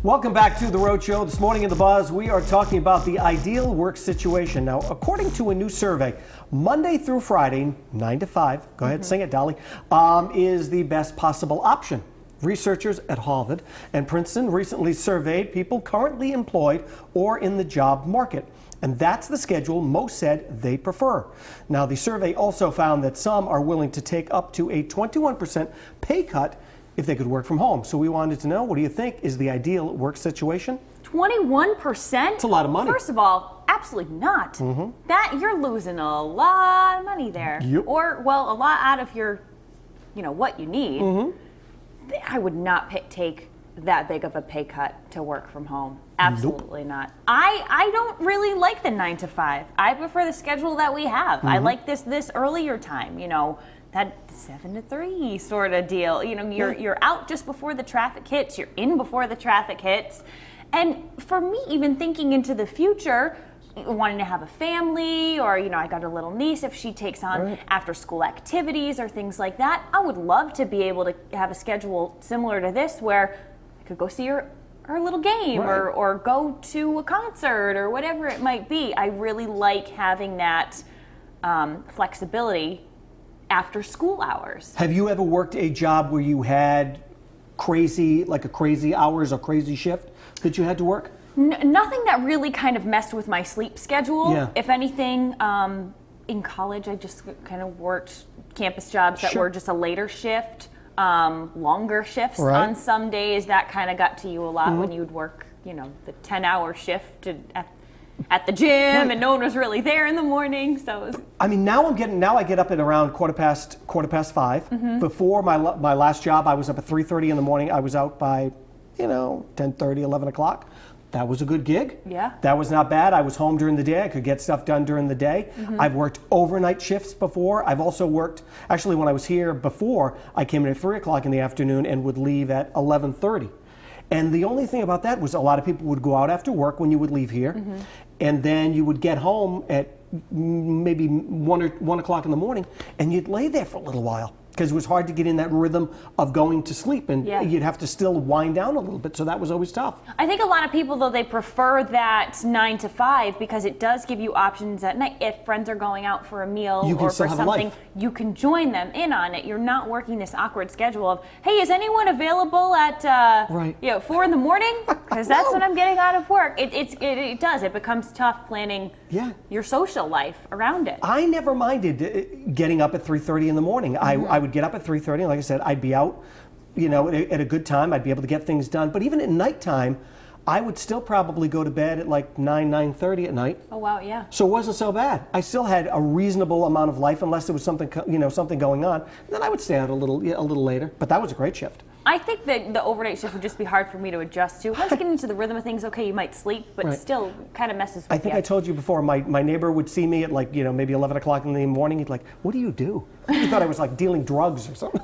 Welcome back to The Rhode Show. This morning in The Buzz, we are talking about the ideal work situation. Now, according to a new survey, Monday through Friday, 9 to 5, go ahead, sing it, Dolly, is the best possible option. Researchers at Harvard and Princeton recently surveyed people currently employed or in the job market. And that's the schedule most said they prefer. Now, the survey also found that some are willing to take up to a 21% pay cut if they could work from home. So we wanted to know, what do you think is the ideal work situation? 21%? It's a lot of money. First of all, absolutely not. That you're losing a lot of money there. Yep. Or, well, a lot out of your, what you need. I would not take that big of a pay cut to work from home. Absolutely not. I don't really like the 9 to 5. I prefer the schedule that we have. I like this earlier time, that 7 to 3 sort of deal. You're out just before the traffic hits, you're in before the traffic hits. And for me, even thinking into the future, wanting to have a family, or I got a little niece, if she takes on after school activities or things like that, I would love to be able to have a schedule similar to this where I could go see her little game or go to a concert or whatever it might be. I really like having that flexibility after school hours. Have you ever worked a job where you had crazy hours or crazy shift that you had to work? Nothing that really kind of messed with my sleep schedule. Yeah. If anything, in college I just kind of worked campus jobs that were just a later shift, longer shifts on some days. That kind of got to you a lot when you'd work, the 10-hour shift at the gym and no one was really there in the morning. So it was... now I get up at around quarter past 5. Before my last job, I was up at 3:30 in the morning. I was out by 10:30, 11 o'clock. That was a good gig. Yeah. That was not bad. I was home during the day. I could get stuff done during the day. I've worked overnight shifts before. I've also worked, actually when I was here before, I came in at 3 o'clock in the afternoon and would leave at 11:30. And the only thing about that was a lot of people would go out after work when you would leave here. And then you would get home at maybe 1 o'clock in the morning and you'd lay there for a little while, because it was hard to get in that rhythm of going to sleep, and you'd have to still wind down a little bit, so that was always tough. I think a lot of people, though, they prefer that 9 to 5 because it does give you options at night. If friends are going out for a meal or for something, you can join them in on it. You're not working this awkward schedule of, hey, is anyone available at 4 in the morning? Because that's when I'm getting out of work. It does. It becomes tough planning your social life around it. I never minded getting up at 3:30 in the morning. I would get up at 3:30, and like I said, I'd be out, at a good time. I'd be able to get things done. But even at nighttime, I would still probably go to bed at like 9:30 at night. Oh wow, yeah. So it wasn't so bad. I still had a reasonable amount of life, unless there was something, something going on. And then I would stay out a little later. But that was a great shift. I think that the overnight shift would just be hard for me to adjust to. Once you get into the rhythm of things, okay, you might sleep, but still kind of messes with you. I think I told you before, my neighbor would see me at like, maybe 11 o'clock in the morning. He'd like, what do you do? He thought I was like dealing drugs or something.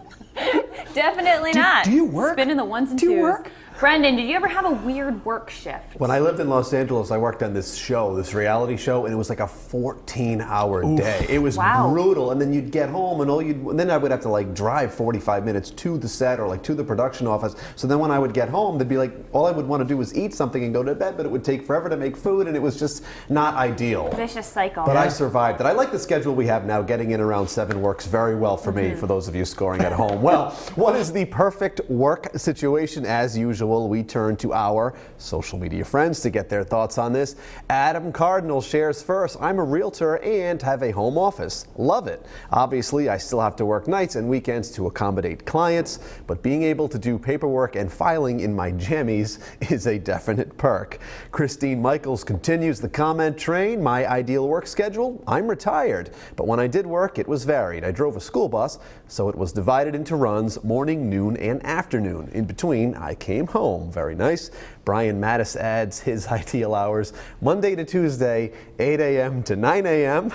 Definitely not. Do you work? Spinning the ones and twos. Do you work? Brendan, did you ever have a weird work shift? When I lived in Los Angeles, I worked on this reality show, and it was like a 14-hour day. It was brutal. And then you'd get home, and then I would have to like drive 45 minutes to the set or like to the production office. So then when I would get home, they'd be like, all I would want to do was eat something and go to bed, but it would take forever to make food, and it was just not ideal. Vicious cycle. But I survived it. I like the schedule we have now. Getting in around 7 works very well for me, for those of you scoring at home. Well, what is the perfect work situation? As usual, we turn to our social media friends to get their thoughts on this. Adam Cardinal shares first. I'm a realtor and have a home office. Love it. Obviously, I still have to work nights and weekends to accommodate clients, but being able to do paperwork and filing in my jammies is a definite perk. Christine Michaels continues the comment train. My ideal work schedule? I'm retired, but when I did work, it was varied. I drove a school bus, so it was divided into runs, morning, noon, and afternoon. In between, I came home. Very nice. Brian Mattis adds his ideal hours Monday to Tuesday, 8 a.m. to 9 a.m.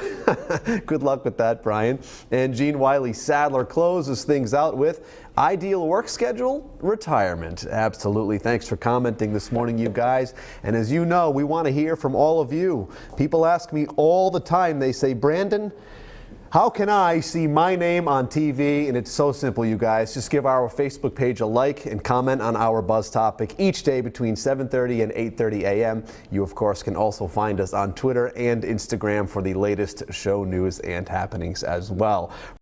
Good luck with that, Brian. And Gene Wiley Sadler closes things out with ideal work schedule, retirement. Absolutely. Thanks for commenting this morning, you guys. And as you know, we want to hear from all of you. People ask me all the time, they say, Brandon, How can I see my name on TV? And it's so simple, you guys. Just give our Facebook page a like and comment on our buzz topic each day between 7:30 and 8:30 a.m. You, of course, can also find us on Twitter and Instagram for the latest show news and happenings as well.